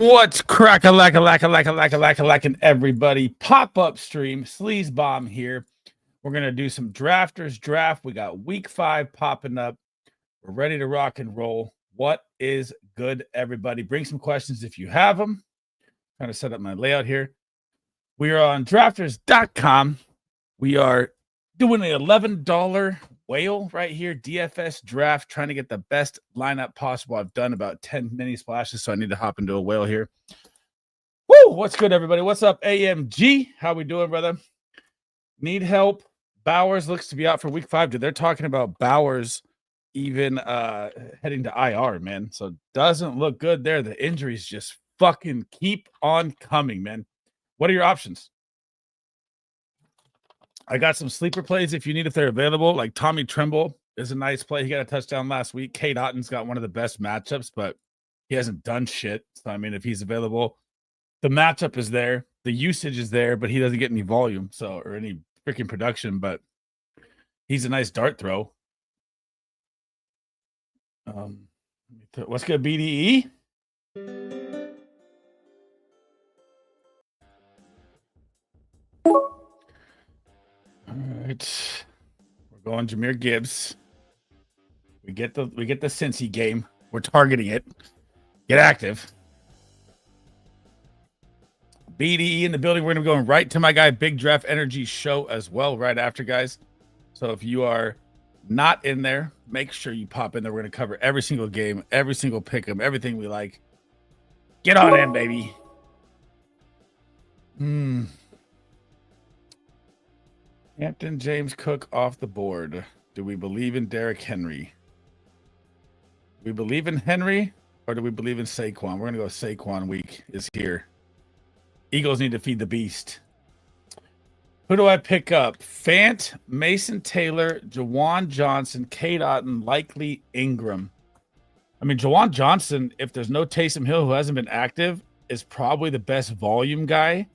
What's crack-a-lack-a-lack-a-lack-a-lack-a-lack-a-lack-a-lackin' everybody? Pop-up stream, Sleezbomb here. We're going to do some drafters draft. We got week 5 popping up. We're ready to rock and roll. What is good, everybody? Bring some questions if you have them. Trying to set up my layout here. We are on drafters.com. We are doing an $11 whale right here, DFS draft, trying to get the best lineup possible. I've done about 10 mini splashes, so I need to hop into a whale here. Woo! What's good, everybody? What's up, AMG? How we doing, brother? Need help? Bowers looks to be out for week 5. Dude, they're talking about Bowers even heading to IR, man. So doesn't look good there. The injuries just fucking keep on coming, man. What are your options? I got some sleeper plays if you need, if they're available. Like Tommy Tremble is a nice play. He got a touchdown last week. Kate Otton's got one of the best matchups, but he hasn't done shit. So, I mean, if he's available, the matchup is there. The usage is there, but he doesn't get any volume, so, or any freaking production, but he's a nice dart throw. What's good, BDE? All right, we're going Jahmyr Gibbs. We get the Cincy game. We're targeting it. Get active. BDE in the building. We're gonna be going right to my guy Big Draft Energy show as well right after, guys. So if you are not in there, make sure you pop in there. We're gonna cover every single game, every single pick 'em, everything we like. Get on in, baby. Hampton James Cook off the board. Do we believe in Derrick Henry? We believe in Henry, or do we believe in Saquon? We're gonna go Saquon week is here. Eagles need to feed the beast. Who do I pick up? Fant, Mason Taylor, Jawan Johnson, Kate Otten, likely Ingram. I mean, Jawan Johnson, if there's no Taysom Hill who hasn't been active, is probably the best volume guy.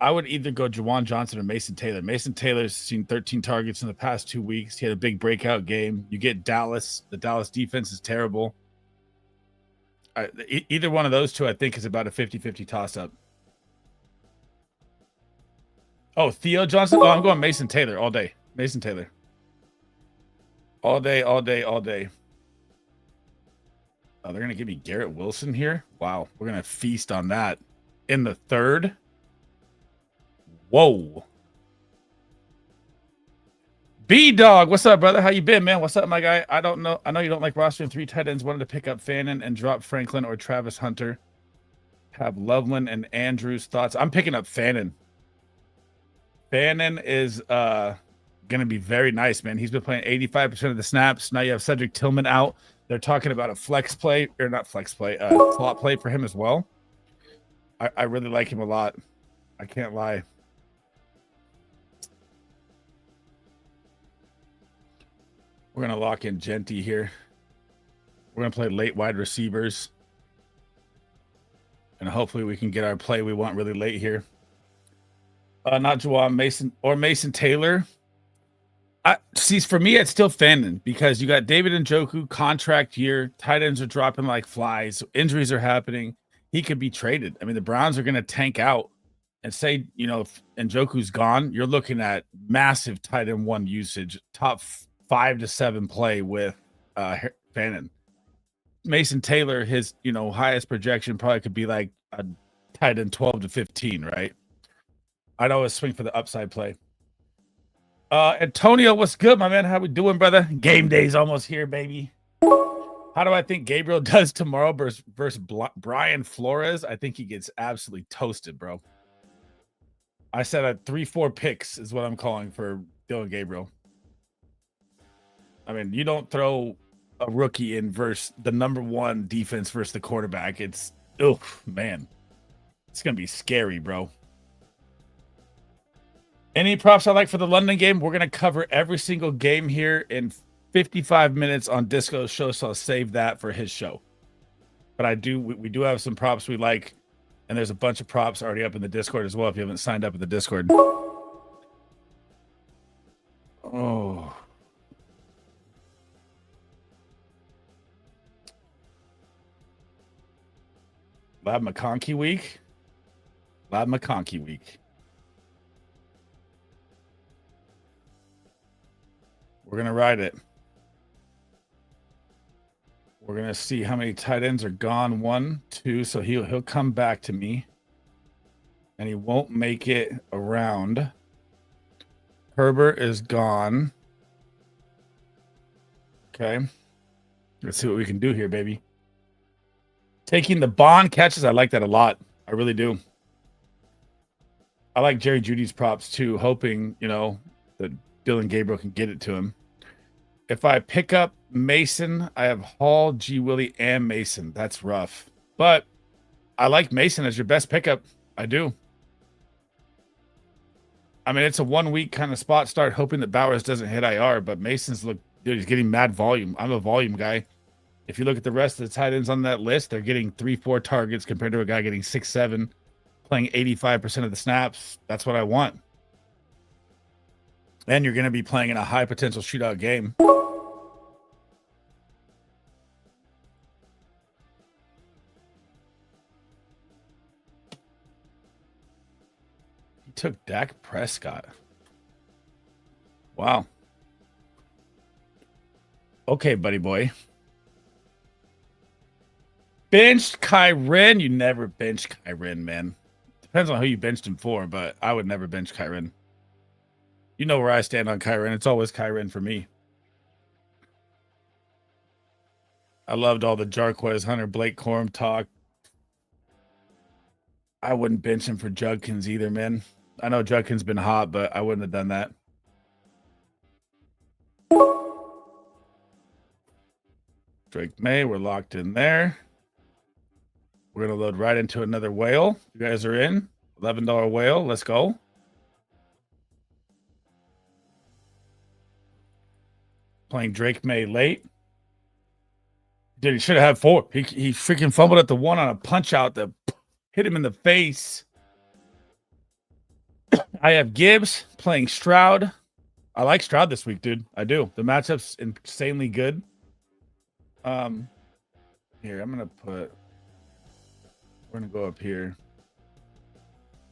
I would either go Jawan Johnson or Mason Taylor. Mason Taylor's seen 13 targets in the past 2 weeks. He had a big breakout game. You get Dallas. The Dallas defense is terrible. Either one of those two, I think, is about a 50-50 toss-up. Oh, Theo Johnson? Oh, I'm going Mason Taylor all day. Mason Taylor. All day, all day, all day. Oh, they're going to give me Garrett Wilson here? Wow, we're going to feast on that. In the 3rd? Whoa. B-Dog, what's up, brother? How you been, man? What's up, my guy? I don't know. I know you don't like rostering 3 tight ends. Wanted to pick up Fannin and drop Franklin or Travis Hunter. Have Loveland and Andrews thoughts. I'm picking up Fannin. Fannin is going to be very nice, man. He's been playing 85% of the snaps. Now you have Cedric Tillman out. They're talking about a flex play, or not flex play, slot play for him as well. I really like him a lot. I can't lie. We're going to lock in Genty here. We're going to play late wide receivers. And hopefully we can get our play we want really late here. Not Jawan Mason or Mason Taylor. See, for me, it's still Fannin because you got David Njoku, contract year. Tight ends are dropping like flies. Injuries are happening. He could be traded. I mean, the Browns are going to tank out and say, you know, if Njoku's gone, you're looking at massive tight end 1 usage, top 5 to 7 play with Fannin. Mason Taylor, his, you know, highest projection probably could be like a tight end 12 to 15, right? I'd always swing for the upside play. Antonio, what's good, my man? How we doing, brother? Game day's almost here, baby. How do I think Gabriel does tomorrow versus Brian Flores? I think he gets absolutely toasted, bro. I said a 3-4 picks is what I'm calling for Dylan Gabriel. I mean, you don't throw a rookie in versus the #1 defense versus the quarterback. It's, oh, man. It's going to be scary, bro. Any props I like for the London game? We're going to cover every single game here in 55 minutes on Disco's show, so I'll save that for his show. But we do have some props we like, and there's a bunch of props already up in the Discord as well if you haven't signed up in the Discord. Oh. Lab McConkey week. Lab McConkey week. We're going to ride it. We're going to see how many tight ends are gone. 1, 2. So he'll come back to me. And he won't make it around. Herbert is gone. Okay. Let's see what we can do here, baby. Taking the Bond catches. I like that a lot. I really do. I like Jerry Judy's props too, hoping, that Dylan Gabriel can get it to him. If I pick up Mason, I have Hall, G. Willie, and Mason. That's rough. But I like Mason as your best pickup. I do. I mean, it's a 1 week kind of spot start, hoping that Bowers doesn't hit IR, but Mason's dude, he's getting mad volume. I'm a volume guy. If you look at the rest of the tight ends on that list, they're getting 3-4 targets compared to a guy getting 6-7, playing 85% of the snaps. That's what I want. And you're going to be playing in a high potential shootout game. He took Dak Prescott. Wow. Okay, buddy boy. Benched Kyren. You never bench Kyren, man. Depends on who you benched him for, but I would never bench Kyren. You know where I stand on Kyren. It's always Kyren for me. I loved all the Jarquez, Hunter, Blake Corum talk. I wouldn't bench him for Judkins either, man. I know Judkins been hot, but I wouldn't have done that. Drake May, we're locked in there. We're going to load right into another whale. You guys are in. $11 whale. Let's go. Playing Drake May late. Dude, he should have had 4. He freaking fumbled at the 1 on a punch out that hit him in the face. I have Gibbs playing Stroud. I like Stroud this week, dude. I do. The matchup's insanely good. Here, I'm gonna put. We're gonna go up here.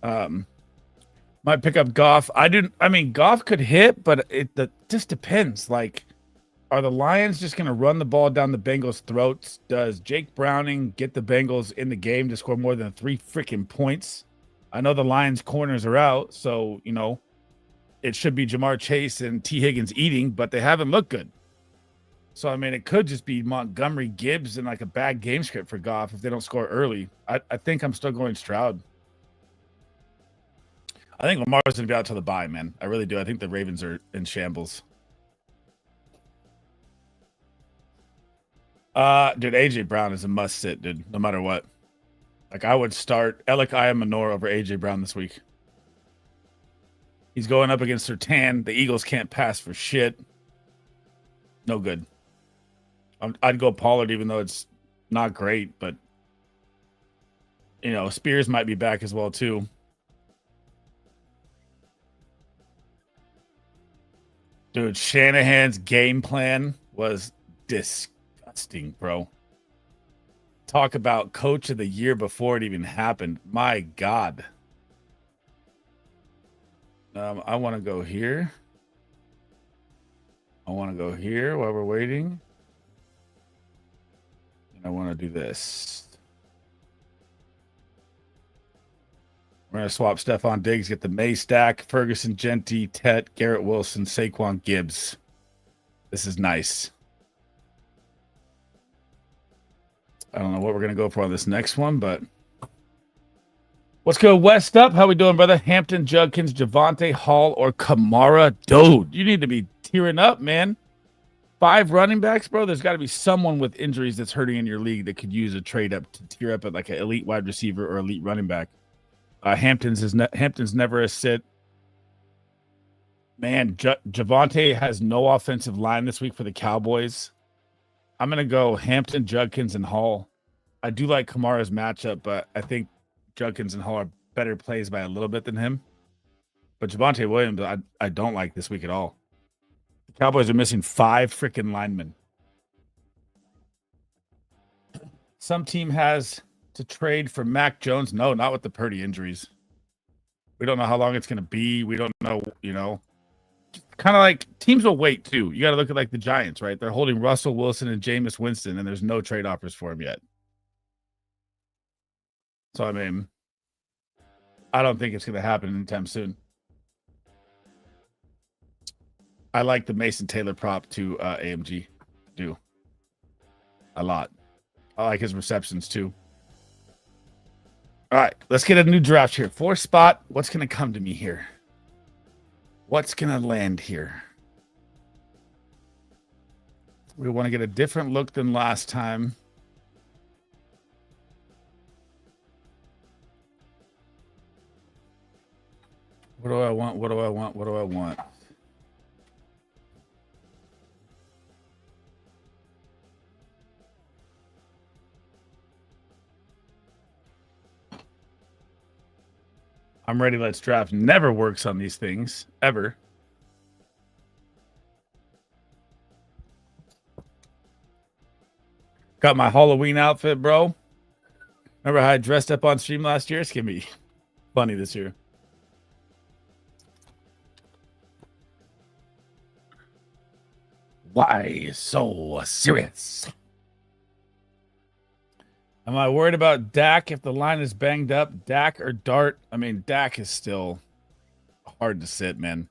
Might pick up Goff. I mean, Goff could hit, but it just depends. Like, are the Lions just gonna run the ball down the Bengals' throats? Does Jake Browning get the Bengals in the game to score more than 3 freaking points? I know the Lions' corners are out, so it should be Jamar Chase and T. Higgins eating, but they haven't looked good. So, I mean, it could just be Montgomery, Gibbs, and like a bad game script for Goff if they don't score early. I think I'm still going Stroud. I think Lamar's going to be out till the bye, man. I really do. I think the Ravens are in shambles. Dude, A.J. Brown is a must-sit, dude, no matter what. Like, I would start Alec Ayamanor over A.J. Brown this week. He's going up against Sertan. The Eagles can't pass for shit. No good. I'd go Pollard, even though it's not great, but Spears might be back as well too. Dude, Shanahan's game plan was disgusting, bro. Talk about coach of the year before it even happened. My God. I want to go here. I want to go here while we're waiting. And I want to do this. We're going to swap Stephon Diggs, get the May stack, Ferguson, Genty, Tet, Garrett Wilson, Saquon Gibbs. This is nice. I don't know what we're going to go for on this next one, but let's go West up. How we doing, brother? Hampton, Judkins, Javonte, Hall, or Kamara? Dude, you need to be tearing up, man. 5 running backs, bro. There's got to be someone with injuries that's hurting in your league that could use a trade up to tear up at like an elite wide receiver or elite running back. Hampton's never a sit. Man, Javonte has no offensive line this week for the Cowboys. I'm going to go Hampton, Judkins, and Hall. I do like Kamara's matchup, but I think Judkins and Hall are better plays by a little bit than him. But Javonte Williams, I don't like this week at all. The Cowboys are missing 5 freaking linemen. Some team has to trade for Mac Jones? No, not with the Purdy injuries. We don't know how long it's going to be. We don't know, kind of like teams will wait too. You got to look at like the Giants, right? They're holding Russell Wilson and Jameis Winston, and there's no trade offers for him yet. So, I mean, I don't think it's going to happen anytime soon. I like the Mason Taylor prop to AMG. Do a lot. I like his receptions too. All right, let's get a new draft here. 4 spot. What's going to come to me here? What's going to land here? We want to get a different look than last time. What do I want? What do I want? What do I want? I'm ready. Let's draft. Never works on these things, ever. Got my Halloween outfit, bro. Remember how I dressed up on stream last year? It's going to be funny this year. Why so serious? Am I worried about Dak if the line is banged up? Dak or Dart? I mean, Dak is still hard to sit, man.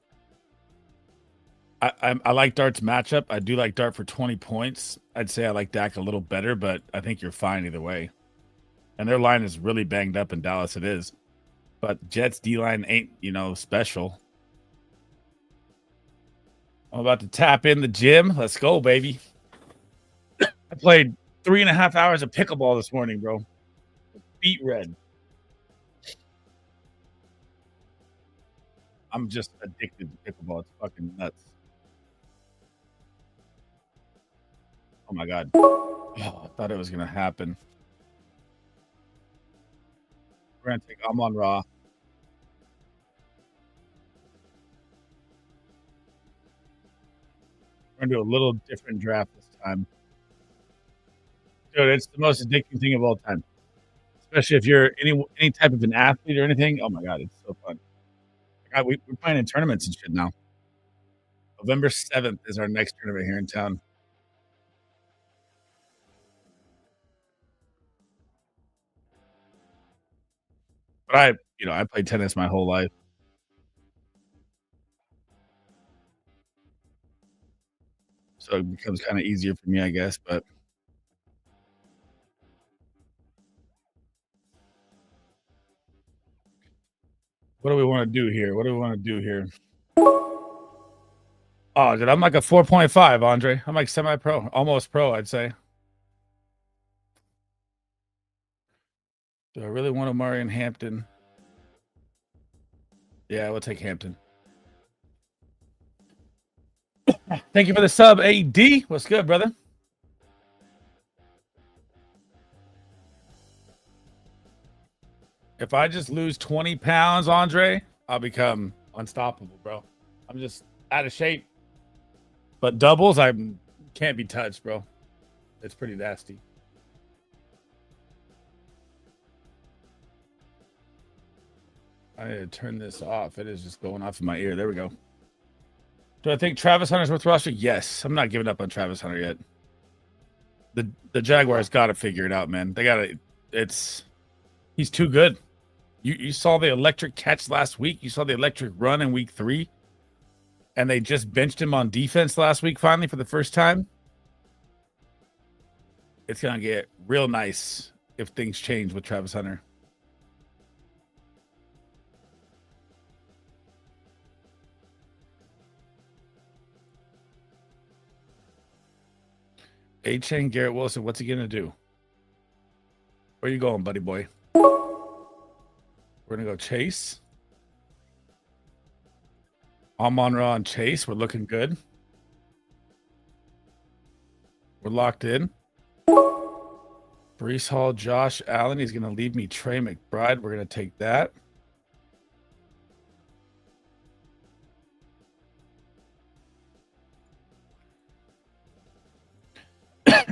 I like Dart's matchup. I do like Dart for 20 points. I'd say I like Dak a little better, but I think you're fine either way. And their line is really banged up in Dallas. It is. But Jets D-line ain't, special. I'm about to tap in the gym. Let's go, baby. I played 3.5 hours of pickleball this morning, bro. Feet red. I'm just addicted to pickleball. It's fucking nuts. Oh my God. Oh, I thought it was going to happen. We're going to take Amon Ra. We're going to do a little different draft this time. Dude, it's the most addicting thing of all time. Especially if you're any type of an athlete or anything. Oh my God, it's so fun. God, we're playing in tournaments and shit now. November 7th is our next tournament here in town. But I played tennis my whole life. So it becomes kind of easier for me, I guess. But what do we want to do here? What do we want to do here? Oh, dude, I'm like a 4.5, Andre. I'm like semi-pro, almost pro, I'd say. Do I really want Amari and Hampton? Yeah, we'll take Hampton. Thank you for the sub, AD. What's good, brother? If I just lose 20 pounds, Andre, I'll become unstoppable, bro. I'm just out of shape. But doubles, I can't be touched, bro. It's pretty nasty. I need to turn this off. It is just going off in my ear. There we go. Do I think Travis Hunter's worth roster? Yes. I'm not giving up on Travis Hunter yet. The Jaguars got to figure it out, man. They got to. He's too good. You saw the electric catch last week. You saw the electric run in week 3. And they just benched him on defense last week, finally, for the first time. It's going to get real nice if things change with Travis Hunter. A-Chain, Garrett Wilson, what's he going to do? Where you going, buddy boy? We're going to go Chase. Amon-Ra and Chase. We're looking good. We're locked in. Breece Hall, Josh Allen. He's going to leave me Trey McBride. We're going to take that.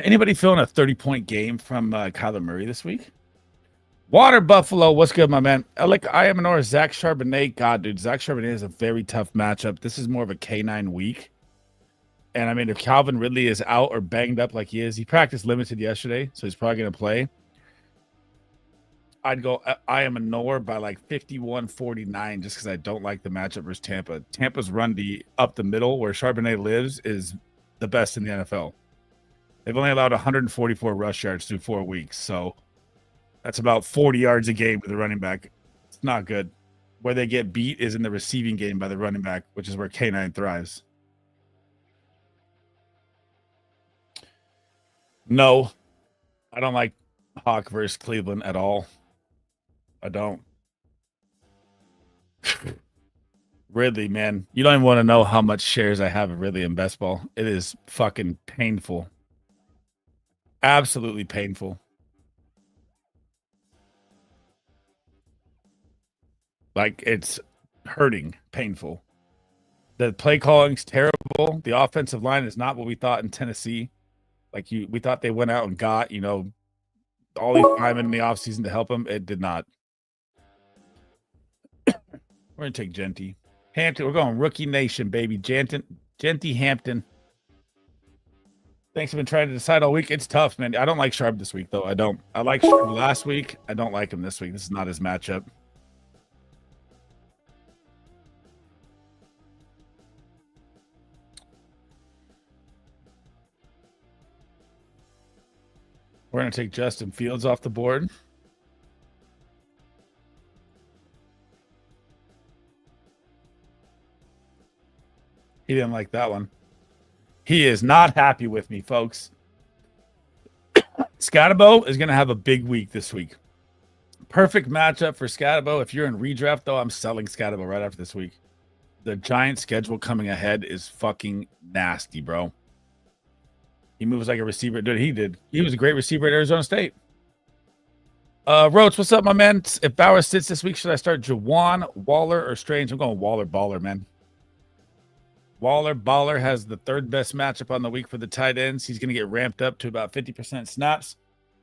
Anybody feeling a 30-point game from Kyler Murray this week? Water Buffalo, what's good, my man? I am an Zach Charbonnet. God, dude, Zach Charbonnet is a very tough matchup. This is more of a K9 week. And I mean, if Calvin Ridley is out or banged up like he is, he practiced limited yesterday, so he's probably going to play. I'd go I am a Nor by like 51-49 just because I don't like the matchup versus Tampa. Tampa's run D up the middle where Charbonnet lives is the best in the NFL. They've only allowed 144 rush yards through 4 weeks, so that's about 40 yards a game with the running back. It's not good. Where they get beat is in the receiving game by the running back, which is where K9 thrives. No, I don't like Hawk versus Cleveland at all. I don't. Ridley, man. You don't even want to know how much shares I have of Ridley in best ball. It is fucking painful. Absolutely painful. Like, it's hurting, painful. The play calling's terrible. The offensive line is not what we thought in Tennessee. Like, we thought they went out and got, all these linemen in the offseason to help them. It did not. We're going to take Genty. Hampton, we're going Rookie Nation, baby. Genty Hampton. Thanks, I've been trying to decide all week. It's tough, man. I don't like Sharp this week, though. I don't. I like Sharp last week. I don't like him this week. This is not his matchup. We're going to take Justin Fields off the board. He didn't like that one. He is not happy with me, folks. Scatterbo is going to have a big week this week. Perfect matchup for Scatterbo. If you're in redraft, though, I'm selling Scatterbo right after this week. The Giants' schedule coming ahead is fucking nasty, bro. He moves like a receiver. Dude, he did. He was a great receiver at Arizona State. Roach, what's up, my man? If Bauer sits this week, should I start Jawan, Waller, or Strange? I'm going Waller, Baller, man. Waller, Baller has the third best matchup on the week for the tight ends. He's going to get ramped up to about 50% snaps.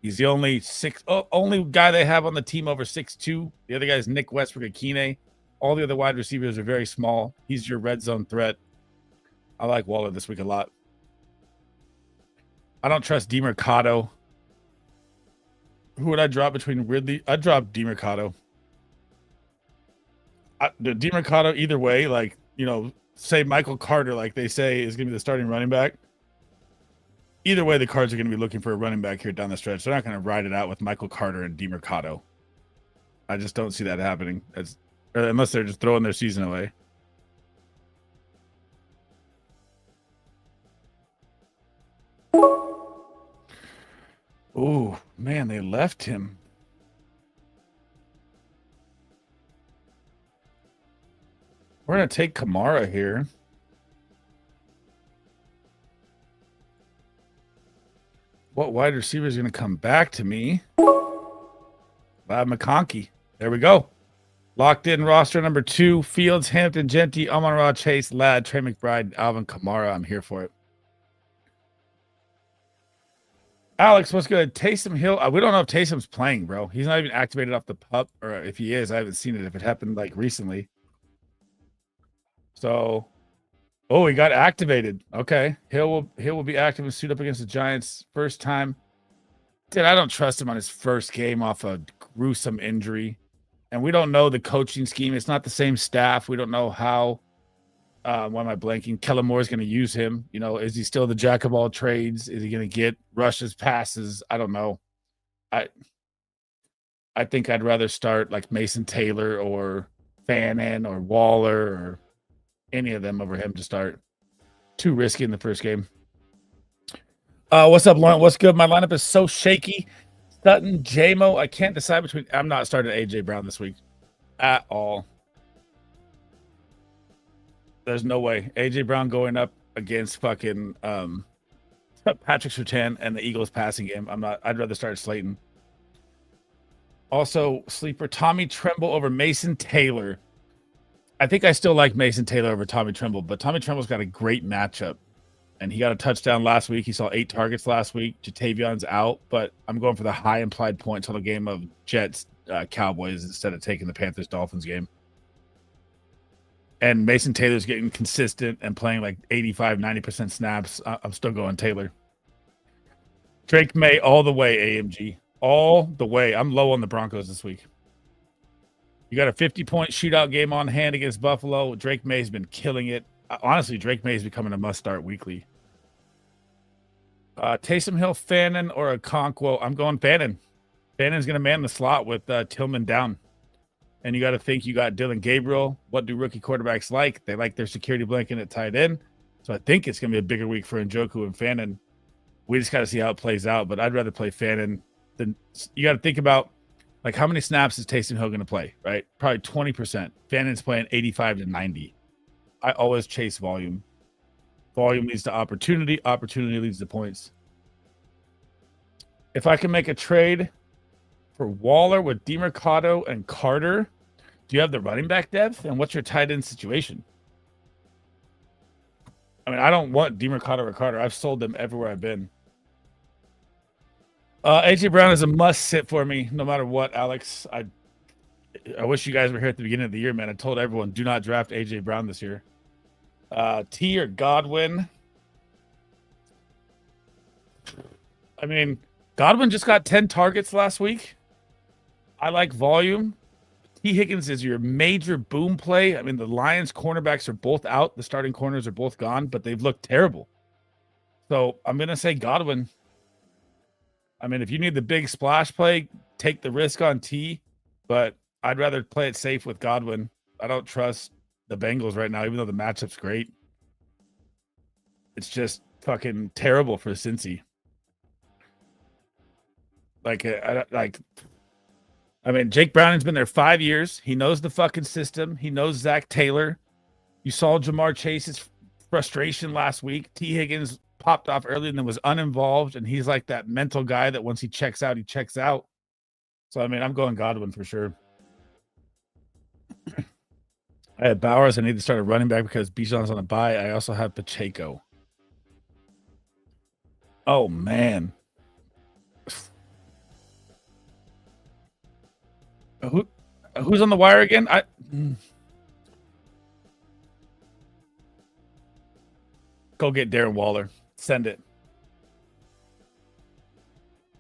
He's the only guy they have on the team over 6'2". The other guy is Nick Westbrook-Akine. All the other wide receivers are very small. He's your red zone threat. I like Waller this week a lot. I don't trust DeMercado. Who would I drop between Ridley? I'd drop DeMercado. DeMercado, either way, like, say Michael Carter, like they say, is going to be the starting running back. Either way, the Cards are going to be looking for a running back here down the stretch. They're not going to ride it out with Michael Carter and DeMercado. I just don't see that happening. Unless they're just throwing their season away. Oh, man, they left him. We're going to take Kamara here. What wide receiver is going to come back to me? Bob McConkey. There we go. Locked in roster number 2. Fields, Hampton, Genty, Amon-Ra, Chase, Ladd, Trey McBride, Alvin Kamara. I'm here for it. Alex, what's good? Taysom Hill. We don't know if Taysom's playing, bro. He's not even activated off the pup, or if he is, I haven't seen it. If it happened like recently. So, he got activated. Okay, Hill will be active and suit up against the Giants first time. Dude, I don't trust him on his first game off a gruesome injury, and we don't know the coaching scheme. It's not the same staff. We don't know how. Why am I blanking? Kellen Moore is going to use him. Is he still the jack of all trades? Is he going to get rushes, passes? I don't know. I think I'd rather start like Mason Taylor or Fannin or Waller or any of them over him to start. Too risky in the first game. What's up, Lauren? What's good? My lineup is so shaky. Sutton, JMO. I can't decide between. I'm not starting AJ Brown this week at all. There's no way. AJ Brown going up against fucking Patrick Surtain and the Eagles passing game. I'd rather start Slayton. Also, sleeper Tommy Tremble over Mason Taylor. I think I still like Mason Taylor over Tommy Tremble, but Tommy Tremble's got a great matchup. And he got a touchdown last week. He saw 8 targets last week. Jatavion's out, but I'm going for the high implied points on the game of Jets Cowboys instead of taking the Panthers-Dolphins game. And Mason Taylor's getting consistent and playing like 85, 90% snaps. I'm still going Taylor. Drake May all the way, AMG. All the way. I'm low on the Broncos this week. You got a 50-point shootout game on hand against Buffalo. Drake May's been killing it. Honestly, Drake May's becoming a must-start weekly. Taysom Hill, Fannin, or a Conquo. I'm going Fannin. Fannon's going to man the slot with Tillman down. And you got to think you got Dylan Gabriel. What do rookie quarterbacks like? They like their security blanket at tight end. So I think it's going to be a bigger week for Njoku and Fannin. We just got to see how it plays out. But I'd rather play Fannin than – you got to think about, like, how many snaps is Taysom Hill going to play, right? Probably 20%. Fannon's playing 85 to 90. I always chase volume. Volume leads to opportunity. Opportunity leads to points. If I can make a trade for Waller with DeMarcado and Carter, do you have the running back depth? And what's your tight end situation? I mean, I don't want DeMarcado or Carter. I've sold them everywhere I've been. AJ Brown is a must sit for me, no matter what, Alex. I wish you guys were here at the beginning of the year, man. I told everyone, do not draft AJ Brown this year. T or Godwin? I mean, Godwin just got 10 targets last week. I like volume. T. Higgins is your major boom play. I mean, the Lions cornerbacks are both out. The starting corners are both gone, but they've looked terrible. So I'm going to say Godwin. I mean, if you need the big splash play, take the risk on T, but I'd rather play it safe with Godwin. I don't trust the Bengals right now, even though the matchup's great. It's just fucking terrible for Cincy. I mean, Jake Browning's been there 5 years. He knows the fucking system. He knows Zach Taylor. You saw Jamar Chase's frustration last week. T. Higgins popped off early and then was uninvolved, and he's like that mental guy that once he checks out, he checks out. So, I mean, I'm going Godwin for sure. I had Bowers. I need to start a running back because Bijan's on a bye. I also have Pacheco. Oh, man. Who's on the wire again? Go get Darren Waller. Send it.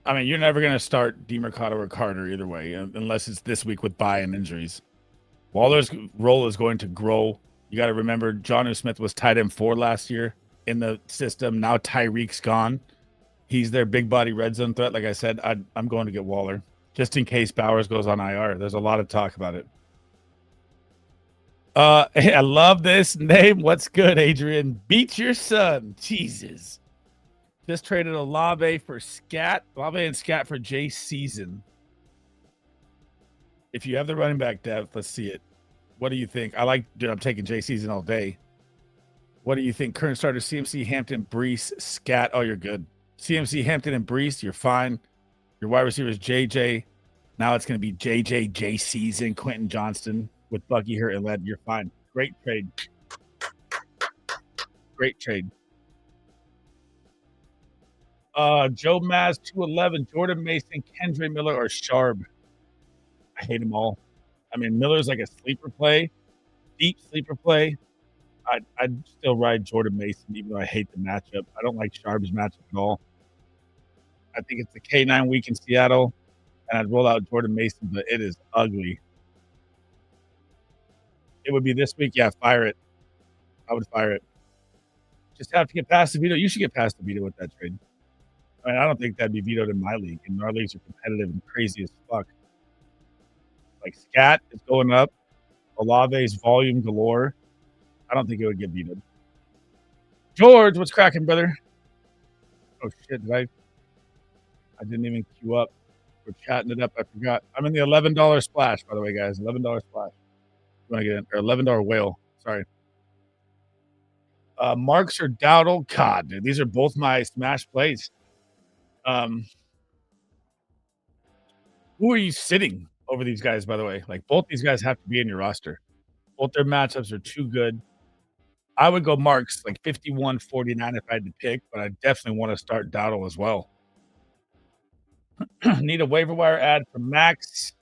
I mean, you're never going to start DeMarcado or Carter either way, unless it's this week with bye and injuries. Waller's role is going to grow. You got to remember, Jonnu Smith was tight end 4 last year in the system. Now Tyreek's gone. He's their big body red zone threat. Like I said, I'm going to get Waller just in case Bowers goes on IR. There's a lot of talk about it. I love this name. What's good, Adrian? Beat your son. Jesus. Just traded Olave for Scat. Olave and Scat for Jay Season. If you have the running back depth, let's see it. What do you think? Dude, I'm taking Jay Season all day. What do you think? Current starter, CMC, Hampton, Brees, Scat. Oh, you're good. CMC, Hampton, and Brees, you're fine. Your wide receiver is JJ. Now it's going to be JJ, Jay Season, Quentin Johnston with Bucky Hurt and Led. You're fine. Great trade. Great trade. Joe Maz, 211, Jordan Mason, Kendre Miller, or Sharp. I hate them all. I mean, Miller's like a sleeper play, deep sleeper play. I'd still ride Jordan Mason, even though I hate the matchup. I don't like Sharp's matchup at all. I think it's the K9 week in Seattle, and I'd roll out Jordan Mason, but it is ugly. It would be this week. Yeah, fire it. I would fire it. Just have to get past the veto. You should get past the veto with that trade. I mean, I don't think that'd be vetoed in my league, and our leagues are competitive and crazy as fuck. Like, Scat is going up. Olave's volume galore. I don't think it would get vetoed. George, what's cracking, brother? Oh, shit. I didn't even queue up. We're chatting it up. I forgot. I'm in the $11 splash, by the way, guys. $11 splash. You want to get in? Or $11 whale. Sorry. Marks or Dowdle? God, dude, these are both my smash plays. Who are you sitting over these guys, by the way? Like, both these guys have to be in your roster. Both their matchups are too good. I would go Marks, like 51-49 if I had to pick, but I definitely want to start Dowdle as well. Need a waiver wire ad for Max.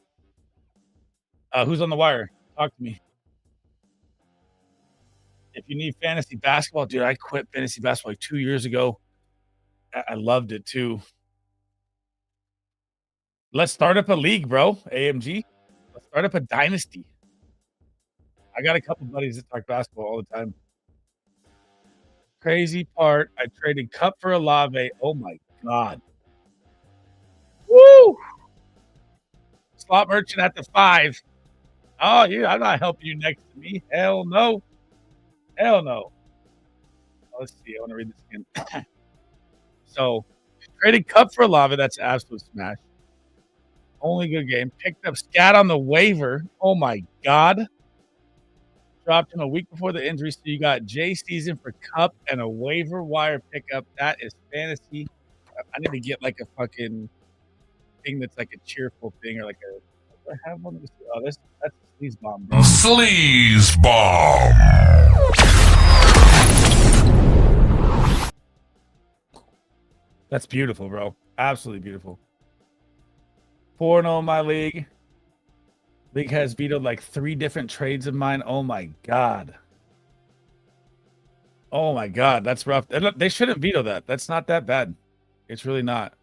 Who's on the wire? Talk to me. If you need fantasy basketball, dude, I quit fantasy basketball like 2 years ago. I loved it too. Let's start up a league, bro. AMG. Let's start up a dynasty. I got a couple buddies that talk basketball all the time. Crazy part, I traded Cup for Olave. Oh my god. Woo! Slot merchant at the 5. Oh, yeah, I'm not helping you next to me. Hell no. Hell no. Let's see. I want to read this again. So, traded Cup for Olave. That's an absolute smash. Only good game. Picked up Scat on the waiver. Oh my god. Dropped him a week before the injury, so you got J Season for Cup and a waiver wire pickup. That is fantasy. I need to get like a fucking thing that's like a cheerful thing or like a. Do I have one? Oh, that's a Sleez bomb. Bro. Sleez bomb. That's beautiful, bro. Absolutely beautiful. 4-0 in my league. League has vetoed like 3 different trades of mine. Oh my god. Oh my god, that's rough. They shouldn't veto that. That's not that bad. It's really not.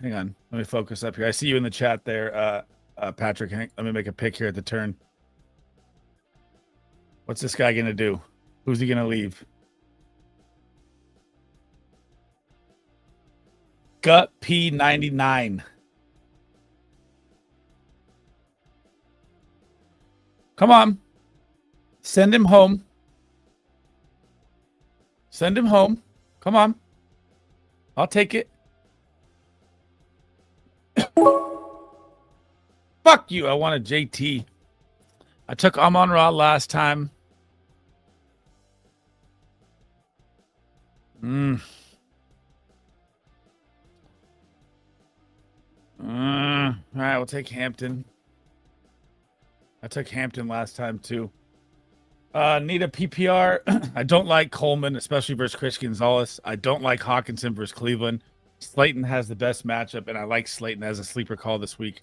Hang on. Let me focus up here. I see you in the chat there, Patrick. Let me make a pick here at the turn. What's this guy going to do? Who's he going to leave? Gut P99. Come on. Send him home. Send him home. Come on. I'll take it. Fuck you. I wanted JT. I took Amon-Ra last time. All right, we'll take Hampton. I took Hampton last time too. Need a PPR. I don't like Coleman, especially versus Chris Gonzalez. I don't like Hawkinson versus Cleveland. Slayton has the best matchup, and I like Slayton as a sleeper call this week.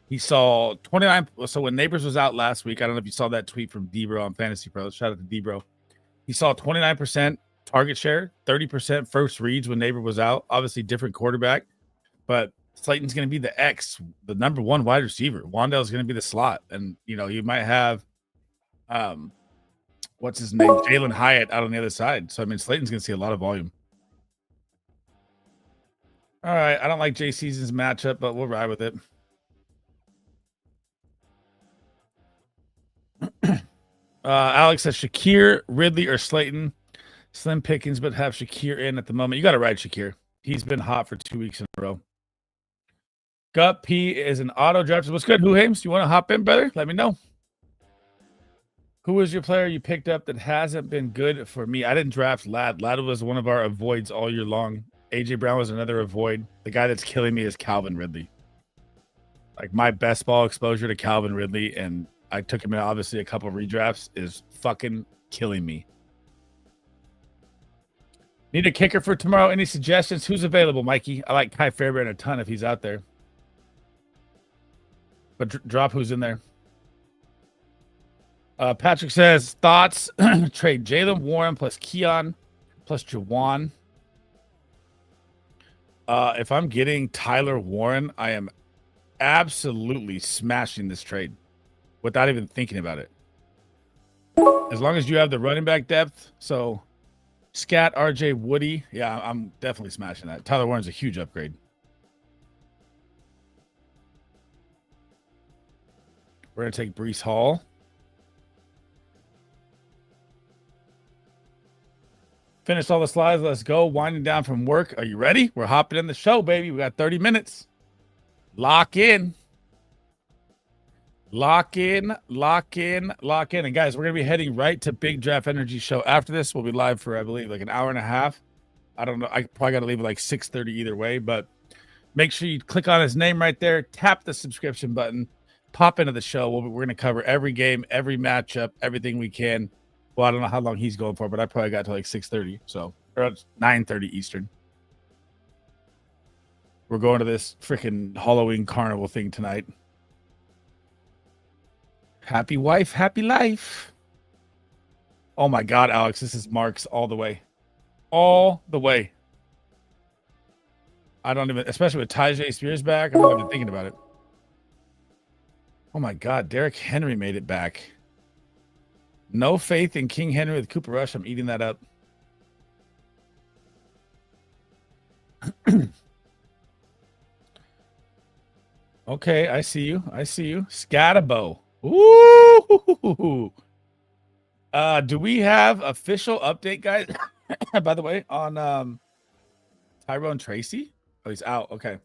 He saw 29. So when Neighbors was out last week, I don't know if you saw that tweet from D-Bro on Fantasy Pro. Shout out to D-Bro. He saw 29% target share, 30% first reads when Neighbor was out. Obviously, different quarterback, but Slayton's going to be the X, the number 1 wide receiver. Wandell's going to be the slot, and you know you might have, what's his name, Jalen Hyatt out on the other side. So I mean, Slayton's going to see a lot of volume. All right, I don't like Jay Season's matchup, but we'll ride with it. Alex says Shakir, Ridley, or Slayton. Slim pickings, but have Shakir in at the moment. You got to ride Shakir. He's been hot for 2 weeks in a row. Gut P is an auto draft. What's good, Who Hames? You want to hop in, brother? Let me know. Who is your player you picked up that hasn't been good for me? I didn't draft Ladd. Ladd was one of our avoids all year long. AJ Brown was another avoid. The guy that's killing me is Calvin Ridley. Like my best ball exposure to Calvin Ridley, and I took him in obviously a couple of redrafts, is fucking killing me. Need a kicker for tomorrow. Any suggestions? Who's available, Mikey? I like Kai Fairbairn a ton if he's out there. But drop who's in there. Patrick says, thoughts? Trade Jalen Warren plus Keon plus Jawan. If I'm getting Tyler Warren, I am absolutely smashing this trade without even thinking about it. As long as you have the running back depth. So Scat, RJ, Woody. Yeah, I'm definitely smashing that. Tyler Warren's a huge upgrade. We're going to take Breece Hall. Finished all the slides. Let's go. Winding down from work. Are you ready? We're hopping in the show, baby. We got 30 minutes. Lock in. Lock in, lock in, lock in. And guys, we're going to be heading right to Big Draft Energy Show. After this, we'll be live for, I believe, like an hour and a half. I don't know. I probably got to leave at like 6:30 either way, but make sure you click on his name right there. Tap the subscription button. Pop into the show. We're going to cover every game, every matchup, everything we can. Well, I don't know how long he's going for, but I probably got to like 6:30. So, or 9:30 Eastern. We're going to this freaking Halloween carnival thing tonight. Happy wife, happy life. Oh my God, Alex, this is Marks all the way. All the way. I don't even, especially with Tyjae Spears back, I'm not even thinking about it. Oh my God, Derrick Henry made it back. No faith in King Henry with Cooper Rush. I'm eating that up. Okay, I see you. I see you. Scatterbo. Ooh. Do we have official update, guys? By the way, on Tyrone Tracy? Oh, he's out. Okay.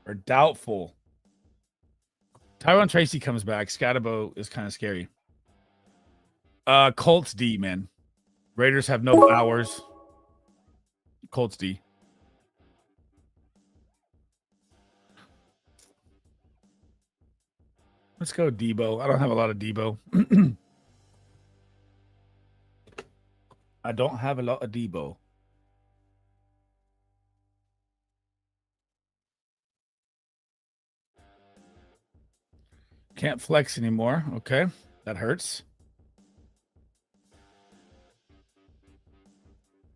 Or doubtful. Tyrone Tracy comes back. Scatterbo is kind of scary. Colts D, man. Raiders have no hours. Colts D. Let's go Debo. I don't have a lot of Debo. I don't have a lot of Debo. Can't flex anymore. Okay. That hurts.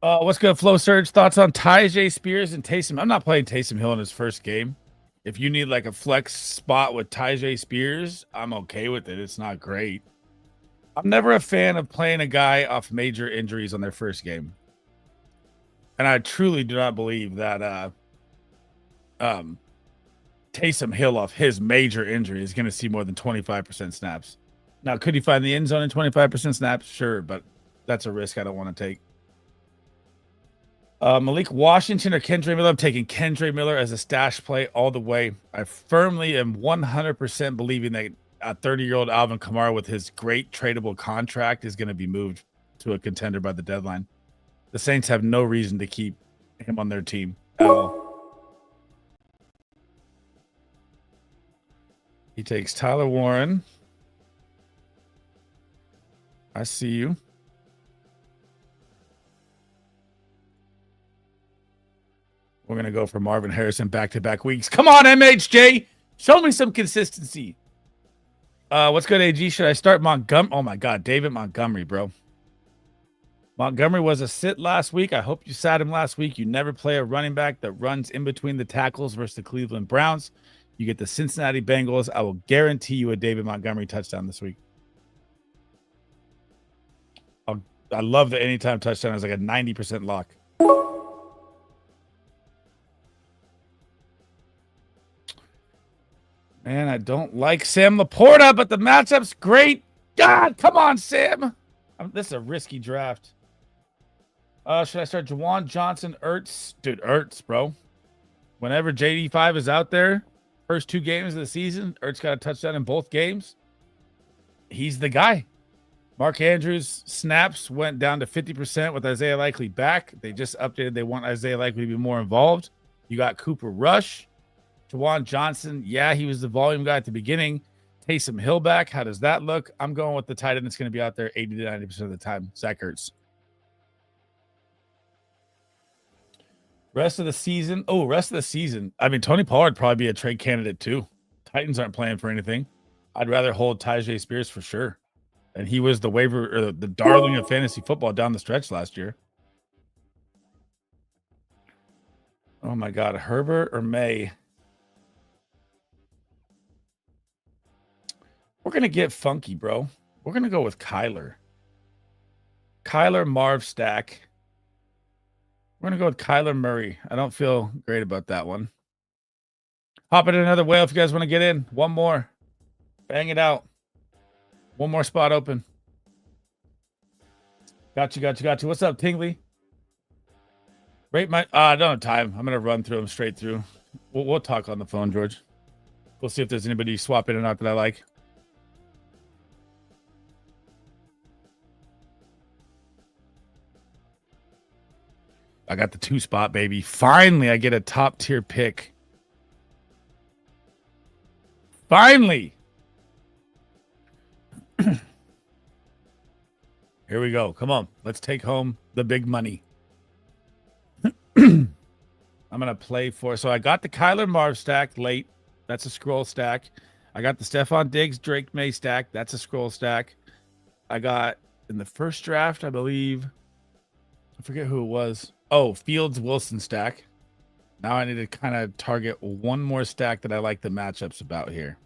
What's good, Flow Surge? Thoughts on Tyjae Spears and Taysom? I'm not playing Taysom Hill in his first game. If you need like a flex spot with Tyjae Spears, I'm okay with it. It's not great. I'm never a fan of playing a guy off major injuries on their first game. And I truly do not believe that Taysom Hill off his major injury is going to see more than 25% snaps. Now, could he find the end zone in 25% snaps? Sure, but that's a risk I don't want to take. Malik Washington or Kendra Miller? I'm taking Kendra Miller as a stash play all the way. I firmly am 100% believing that a 30-year-old Alvin Kamara with his great tradable contract is going to be moved to a contender by the deadline. The Saints have no reason to keep him on their team at all. He takes Tyler Warren. I see you. We're going to go for Marvin Harrison back-to-back weeks. Come on, MHJ. Show me some consistency. What's good, AG? Should I start Montgomery? Oh, my God. David Montgomery, bro. Montgomery was a sit last week. I hope you sat him last week. You never play a running back that runs in between the tackles versus the Cleveland Browns. You get the Cincinnati Bengals. I will guarantee you a David Montgomery touchdown this week. I love the anytime touchdown. It's like a 90% lock. Man, I don't like Sam Laporta, but the matchup's great. God, come on, Sam. This is a risky draft. Should I start Juwan Johnson, Ertz? Dude, Ertz, bro. Whenever JD5 is out there, first 2 games of the season, Ertz got a touchdown in both games. He's the guy. Mark Andrews' snaps went down to 50% with Isaiah Likely back. They just updated. They want Isaiah Likely to be more involved. You got Cooper Rush. Juwan Johnson, yeah, he was the volume guy at the beginning. Taysom Hill back. How does that look? I'm going with the tight end that's going to be out there 80 to 90% of the time. Zach Ertz. Rest of the season. Oh, rest of the season. I mean, Tony Pollard would probably be a trade candidate too. Titans aren't playing for anything. I'd rather hold Tyjae Spears for sure. And he was the waiver or the darling of fantasy football down the stretch last year. Oh my God, Herbert or May? We're going to get funky, bro. We're going to go with Kyler. Kyler Marv stack. We're going to go with Kyler Murray. I don't feel great about that one. Hop in another whale if you guys want to get in. One more. Bang it out. One more spot open. Got you. What's up, Tingley? Rate my... I don't have time. I'm going to run through them straight through. We'll talk on the phone, George. We'll see if there's anybody swap in or not that I like. I got the 2 spot, baby. Finally, I get a top tier pick. Finally. Here we go. Come on. Let's take home the big money. I'm going to play for... So I got the Kyler Marv stack late. That's a scroll stack. I got the Stephon Diggs, Drake May stack. That's a scroll stack. I got in the first draft, I believe. I forget who it was. Oh, Fields Wilson stack. Now I need to kind of target one more stack that I like the matchups about here.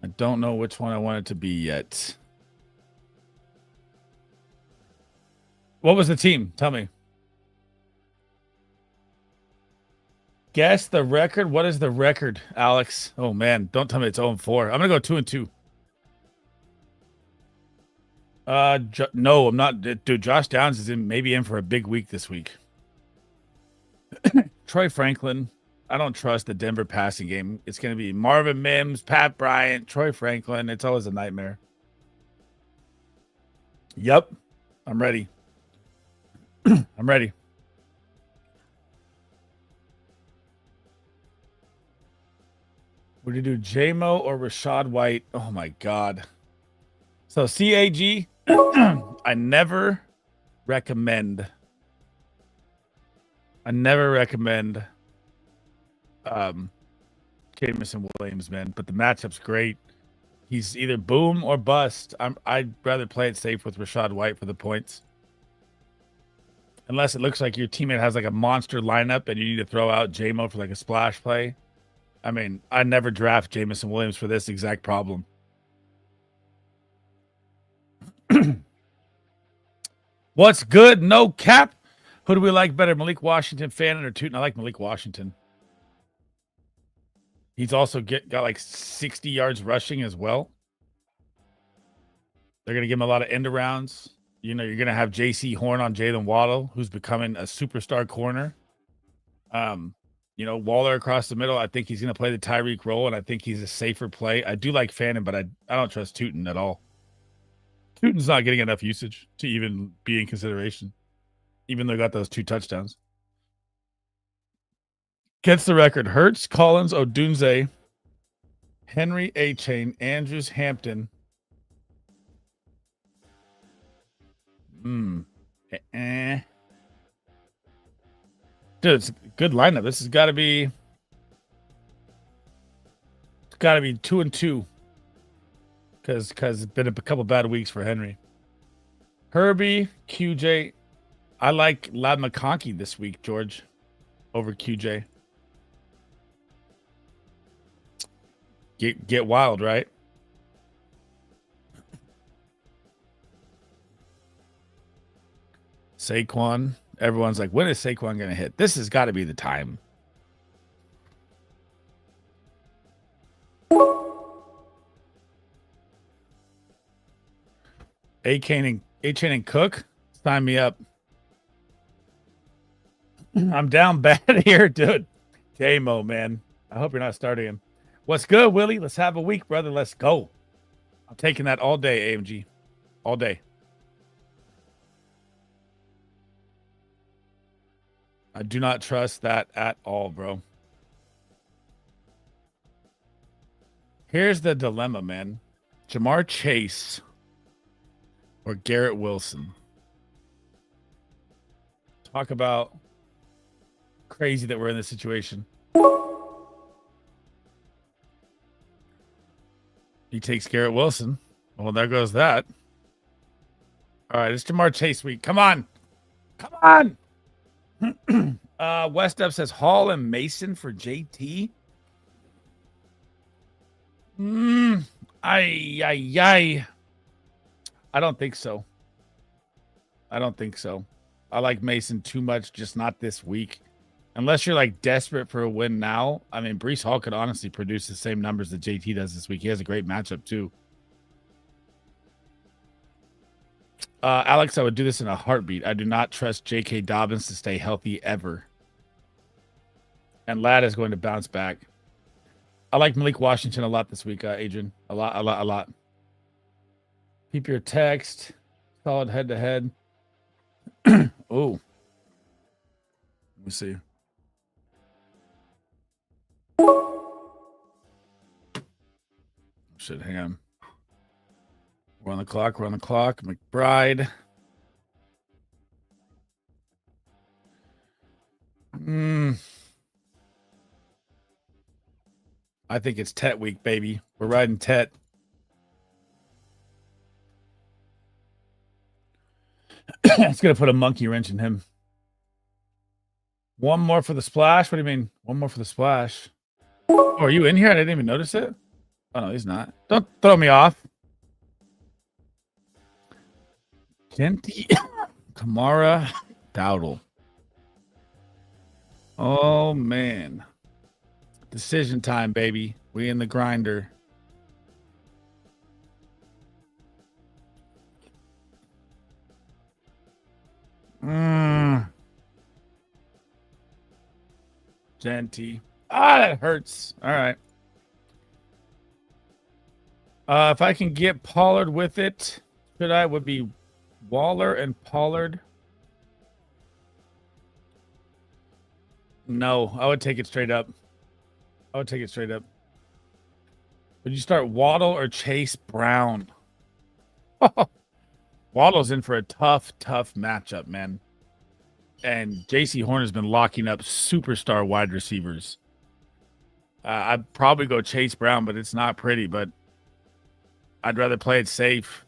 I don't know which one I want it to be yet. What was the team? Tell me. Guess the record. What is the record, Alex? Oh, man. Don't tell me it's 0-4. I'm going to go 2-2. No, I'm not. Dude, Josh Downs is maybe in for a big week this week. Troy Franklin. I don't trust the Denver passing game. It's going to be Marvin Mims, Pat Bryant, Troy Franklin. It's always a nightmare. Yep. I'm ready. I'm ready. Would you do JMO or Rashad White? Oh, my God. So, CAG, I never recommend Jameson Williams, man, but the matchup's great. He's either boom or bust. I'd rather play it safe with Rashad White for the points. Unless it looks like your teammate has like a monster lineup and you need to throw out JMO for like a splash play. I mean, I never draft Jameson Williams for this exact problem. What's good? No cap. Who do we like better, Malik Washington, Fannin, or Tootin? I like Malik Washington. He's also got like 60 yards rushing as well. They're going to give him a lot of end arounds. You know, you're going to have J.C. Horn on Jalen Waddle, who's becoming a superstar corner. You know, Waller across the middle. I think he's going to play the Tyreek role, and I think he's a safer play. I do like Fannin, but I don't trust Tootin at all. Tootin's not getting enough usage to even be in consideration, even though he got those 2 touchdowns. Gets the record. Hurts, Collins, Odunze, Henry, A-Chain, Andrews, Hampton. Dude, it's a good lineup. This has got to be... It's got to be 2-2. Because it's been a couple bad weeks for Henry. Herbie, QJ. I like Lad McConkey this week, George, over QJ. Get wild, right? Saquon. Everyone's like, when is Saquon going to hit? This has got to be the time. A-Chain and Cook, sign me up. I'm down bad here, dude. J-Mo, man. I hope you're not starting him. What's good, Willie? Let's have a week, brother. Let's go. I'm taking that all day, AMG. All day. I do not trust that at all, bro. Here's the dilemma, man. Jamar Chase or Garrett Wilson. Talk about crazy that we're in this situation. He takes Garrett Wilson. Well, there goes that. All right, it's Jamar Chase week. Come on. Come on. West Up says Hall and Mason for JT. I don't think so. I like Mason too much, just not this week. Unless you're like desperate for a win now. I mean, Breece Hall could honestly produce the same numbers that JT does this week. He has a great matchup too. Alex, I would do this in a heartbeat. I do not trust J.K. Dobbins to stay healthy ever. And Ladd is going to bounce back. I like Malik Washington a lot this week, Adrian. A lot. Keep your text. Solid head-to-head. Oh. Let me see. Shit, hang on. We're on the clock. McBride. I think it's Tet week, baby. We're riding Tet. It's going to put a monkey wrench in him. One more for the splash? What do you mean? One more for the splash? Oh, are you in here? I didn't even notice it. Oh, no, he's not. Don't throw me off. Genty, Kamara, Dowdle. Oh, man. Decision time, baby. We in the grinder. Genty. Ah, that hurts. All right. If I can get Pollard with it, should I? Would be Waller and Pollard. No, I would take it straight up. Would you start Waddle or Chase Brown? Waddle's in for a tough matchup, man. And J.C. Horn has been locking up superstar wide receivers. I'd probably go Chase Brown, but it's not pretty. But I'd rather play it safe.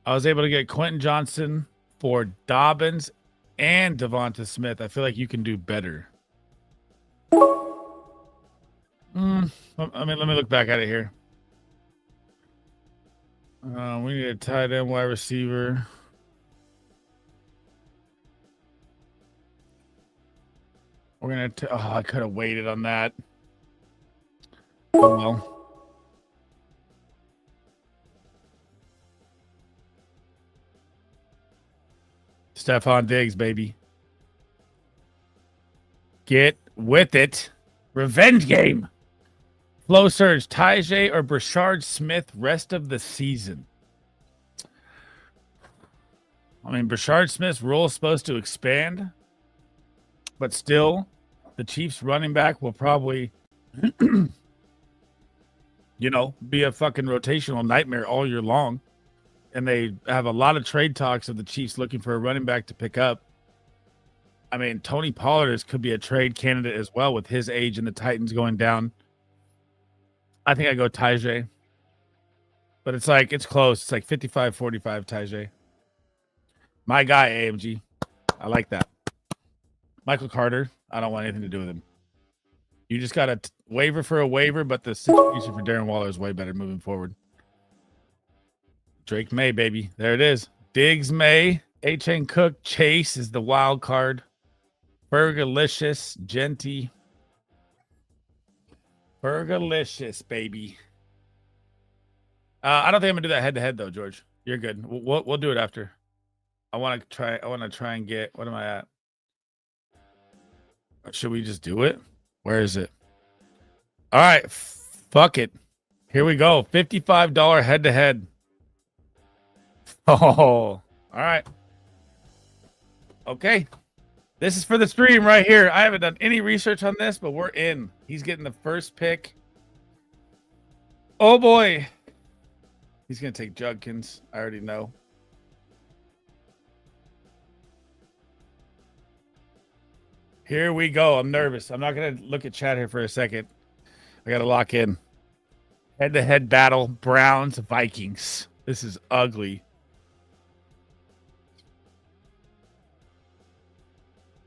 I was able to get Quentin Johnson for Dobbins and Devonta Smith. I feel like you can do better. I mean, let me look back at it here. We need a tight end, wide receiver. We're going to... Oh, I could have waited on that. Oh, well. Stephon Diggs, baby. Get with it. Revenge game. Flow surge, Tajay or Brashard Smith rest of the season. I mean, Brashard Smith's role is supposed to expand, but still, the Chiefs running back will probably, be a fucking rotational nightmare all year long. And they have a lot of trade talks of the Chiefs looking for a running back to pick up. I mean, Tony Pollard could be a trade candidate as well with his age and the Titans going down. I think I go Tajay. But it's close. It's like 55-45 Tajay. My guy, AMG. I like that. Michael Carter, I don't want anything to do with him. You just got a waiver for a waiver, but the situation for Darren Waller is way better moving forward. Drake May, baby. There it is. Diggs May. H.N. Cook. Chase is the wild card. Burgalicious. Genty. Burgalicious, baby. I don't think I'm gonna do that head to head though, George. You're good. We'll do it after. I want to try and get. What am I at? Should we just do it? Where is it? All right, fuck it. Here we go. $55 head to head. Oh, all right. Okay. This is for the stream right here. I haven't done any research on this, but we're in. He's getting the first pick. Oh, boy. He's going to take Judkins. I already know. Here we go. I'm nervous. I'm not going to look at chat here for a second. I got to lock in. Head-to-head battle. Browns, Vikings. This is ugly.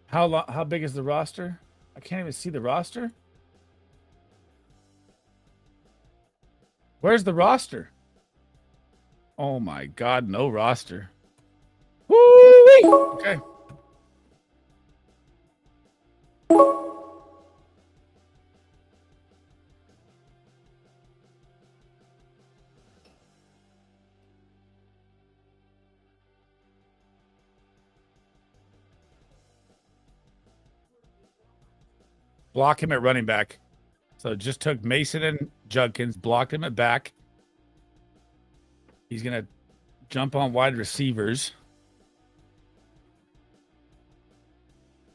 How big is the roster? I can't even see the roster. Where's the roster? Oh my God, no roster. Woo-wee! Okay. Block him at running back. So just took Mason and Judkins, blocked him at back. He's going to jump on wide receivers.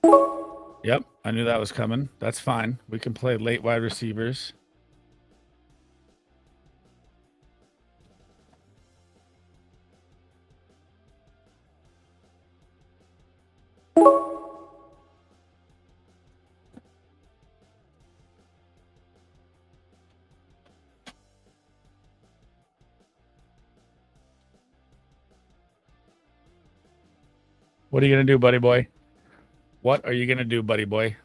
Yep, I knew that was coming. That's fine. We can play late wide receivers. What are you going to do, buddy boy? What are you going to do, buddy boy?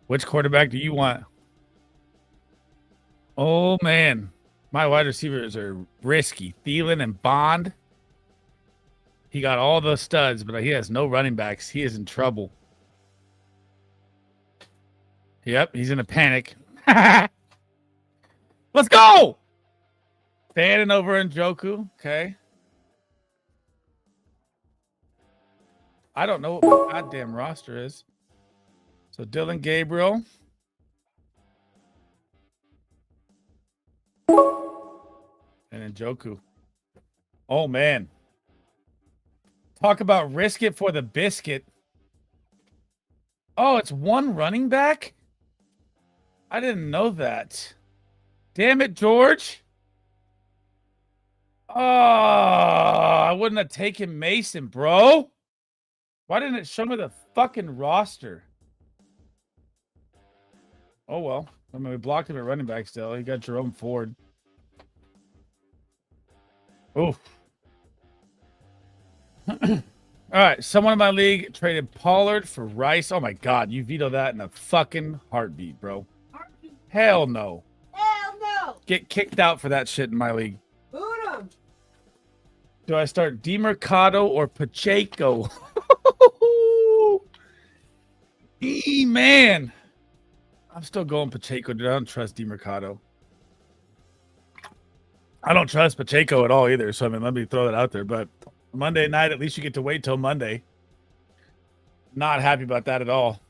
Which quarterback do you want? Oh, man. My wide receivers are risky. Thielen and Bond. He got all the studs, but he has no running backs. He is in trouble. Yep, he's in a panic. Let's go! Standing over in Joku. Okay. I don't know what my goddamn roster is. So Dylan Gabriel. And Njoku. Oh, man. Talk about risk it for the biscuit. Oh, it's one running back? I didn't know that. Damn it, George. Oh, I wouldn't have taken Mason, bro. Why didn't it show me the fucking roster? Oh, well. I mean, we blocked him at running back still. He got Jerome Ford. Oof. All right. Someone in my league traded Pollard for Rice. Oh, my God. You veto that in a fucking heartbeat, bro. Hell no. Hell no. Get kicked out for that shit in my league. Boot him. Do I start DeMercado or Pacheco? Man. I'm still going Pacheco, dude. I don't trust DeMercado. I don't trust Pacheco at all either. So, I mean, let me throw that out there. But Monday night, at least you get to wait till Monday. Not happy about that at all.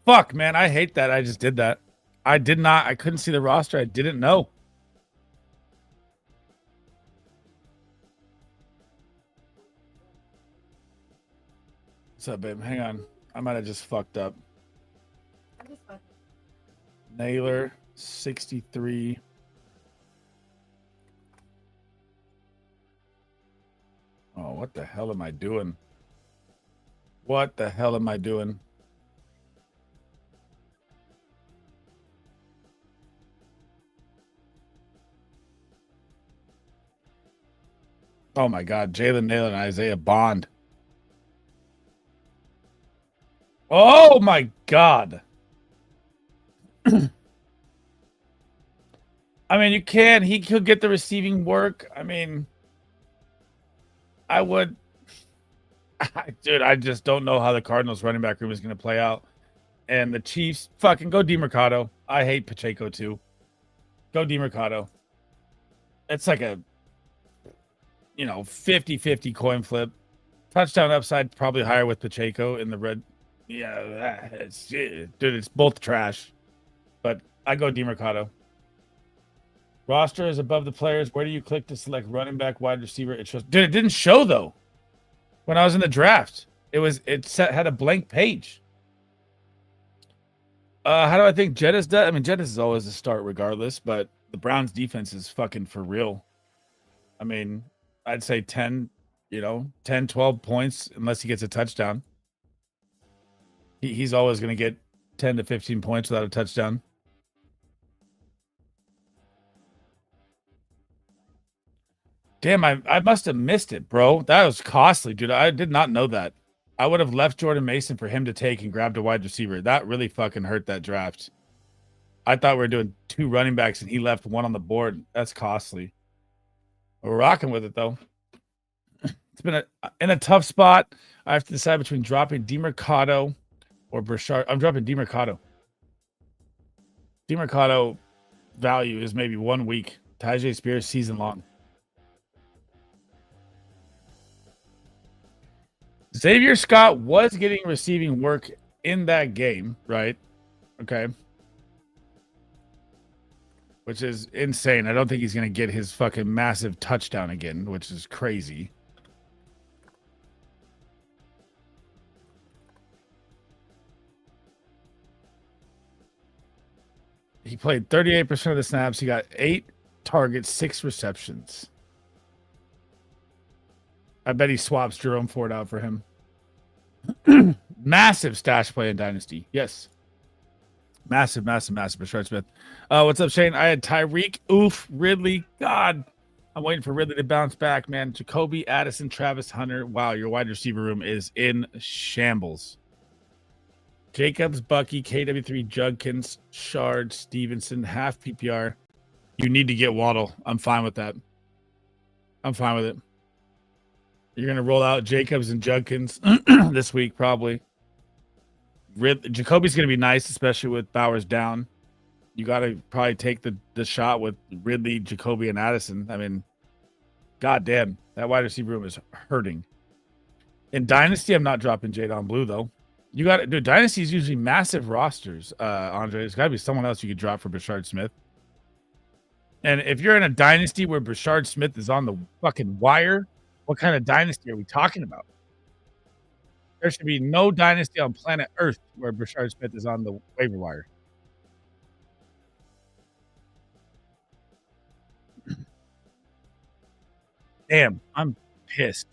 Fuck, man. I hate that. I just did that. I couldn't see the roster. I didn't know. What's up, babe? Hang on. I might have just fucked up. Naylor, 63. Oh, what the hell am I doing? What the hell am I doing? Oh, my God. Jalen Naylor and Isaiah Bond. Oh, my God. I mean, you can. He could get the receiving work. I mean, I would. Dude, I just don't know how the Cardinals running back room is going to play out. And the Chiefs, fucking go DeMercado. I hate Pacheco, too. Go DeMercado. It's like a 50-50 coin flip. Touchdown upside probably higher with Pacheco in the red. Yeah, dude, it's both trash. But I go DeMercado. Roster is above the players. Where do you click to select running back, wide receiver? It shows. Dude, it didn't show though. When I was in the draft, had a blank page. How do I think Jettis does? I mean, Jettis is always a start regardless, but the Browns defense is fucking for real. I mean, I'd say 10, 12 points unless he gets a touchdown. He's always going to get 10 to 15 points without a touchdown. Damn, I must have missed it, bro. That was costly, dude. I did not know that. I would have left Jordan Mason for him to take and grabbed a wide receiver. That really fucking hurt that draft. I thought we were doing 2 running backs and he left 1 on the board. That's costly. We're rocking with it, though. It's been in a tough spot. I have to decide between dropping DeMercado or Brashard. I'm dropping DeMercado. DeMercado value is maybe 1 week. Tajay Spears season long. Xavier Scott was getting receiving work in that game, right? Okay. Which is insane. I don't think he's going to get his fucking massive touchdown again, which is crazy. He played 38% of the snaps. He got 8 targets, 6 receptions. I bet he swaps Jerome Ford out for him. Massive stash play in Dynasty. Yes. Massive. Rashard Smith. What's up, Shane? I had Tyreek. Oof. Ridley. God. I'm waiting for Ridley to bounce back, man. Jacoby, Addison, Travis Hunter. Wow, your wide receiver room is in shambles. Jacobs, Bucky, KW3, Judkins, Shard, Stevenson, half PPR. You need to get Waddle. I'm fine with that. I'm fine with it. You're going to roll out Jacobs and Judkins this week, probably. Jacoby's going to be nice, especially with Bowers down. You got to probably take the shot with Ridley, Jacoby, and Addison. I mean, goddamn, that wide receiver room is hurting. In Dynasty, I'm not dropping Jadon Blue, though. You got to do Dynasty is usually massive rosters, Andre. There's got to be someone else you could drop for Brashard Smith. And if you're in a Dynasty where Brashard Smith is on the fucking wire, what kind of Dynasty are we talking about? There should be no Dynasty on planet Earth where Brashard Smith is on the waiver wire. Damn, I'm pissed.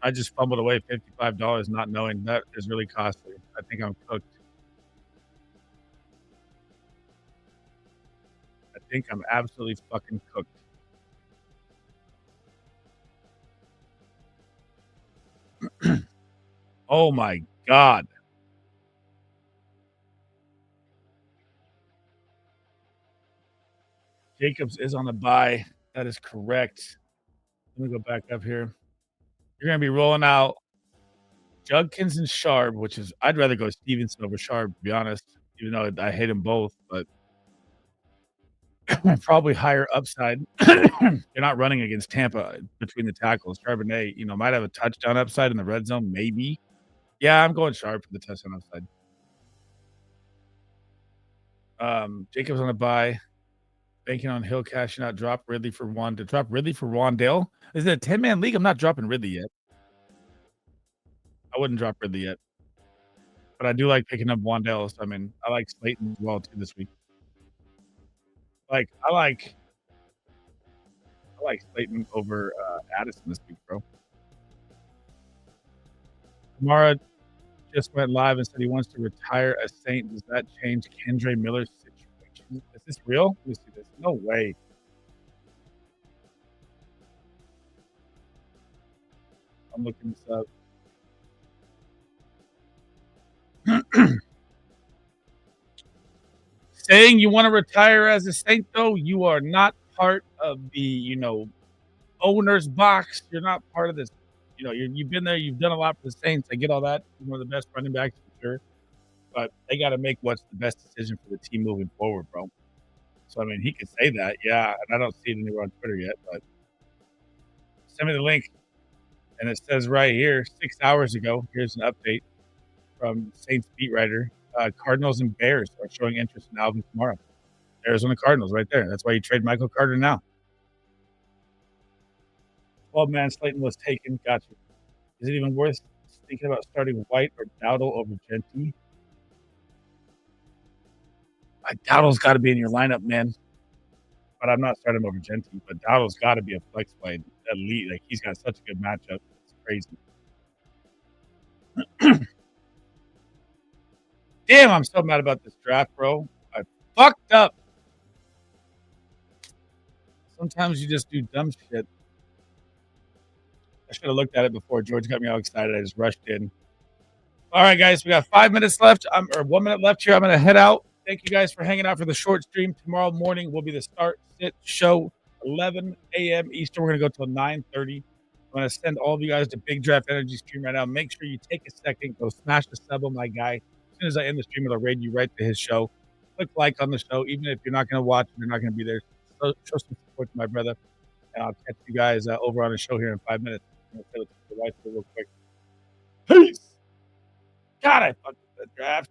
I just fumbled away $55 not knowing that is really costly. I think I'm cooked. I think I'm absolutely fucking cooked. Oh my God. Jacobs is on the bye. That is correct. Let me go back up here. You're going to be rolling out Judkins and Sharp, which is, I'd rather go Stevenson over Sharp, to be honest, even though I hate them both, but probably higher upside. You're not running against Tampa between the tackles. Charbonnet, might have a touchdown upside in the red zone, maybe. Yeah, I'm going Sharp for the touchdown upside. Jacobs on the bye. Banking on Hill cashing out. Drop Ridley for one. To drop Ridley for Wandale? Is it a 10-man league? I'm not dropping Ridley yet. I wouldn't drop Ridley yet. But I do like picking up Wandale. So, I like Slayton as well, too, this week. I like Slayton over Addison this week, bro. Kamara just went live and said he wants to retire a Saint. Does that change Kendre Miller's situation? Is this real? Let me see this. No way. I'm looking this up. Saying you want to retire as a Saint, though, you are not part of the, owner's box. You're not part of this. You've been there. You've done a lot for the Saints. I get all that. You're one of the best running backs for sure. But they got to make what's the best decision for the team moving forward, bro. So, he could say that, yeah. And I don't see it anywhere on Twitter yet, but send me the link. And it says right here, 6 hours ago, here's an update from Saints beat writer. Cardinals and Bears are showing interest in Alvin Kamara. Arizona Cardinals right there. That's why you trade Michael Carter now. 12-man Slayton was taken. Gotcha. Is it even worth thinking about starting White or Dowdle over Genty? Dowdle's got to be in your lineup, man. But I'm not starting him over Genty. But Dowdle's got to be a flex play at least. He's got such a good matchup. It's crazy. Damn, I'm so mad about this draft, bro. I fucked up. Sometimes you just do dumb shit. I should have looked at it before. George got me all excited. I just rushed in. All right, guys, we got 5 minutes left. 1 minute left here. I'm going to head out. Thank you guys for hanging out for the short stream. Tomorrow morning will be the start sit show, 11 a.m. Eastern. We're going to go till 9:30. I'm going to send all of you guys to Big Draft Energy stream right now. Make sure you take a second, go smash the sub on my guy. As soon as I end the stream, it'll raid you right to his show. Click like on the show, even if you're not going to watch and you're not going to be there. Show some support to my brother, and I'll catch you guys over on the show here in 5 minutes. I'm going to tell it to the right real quick. Peace. God, I fucked up that draft.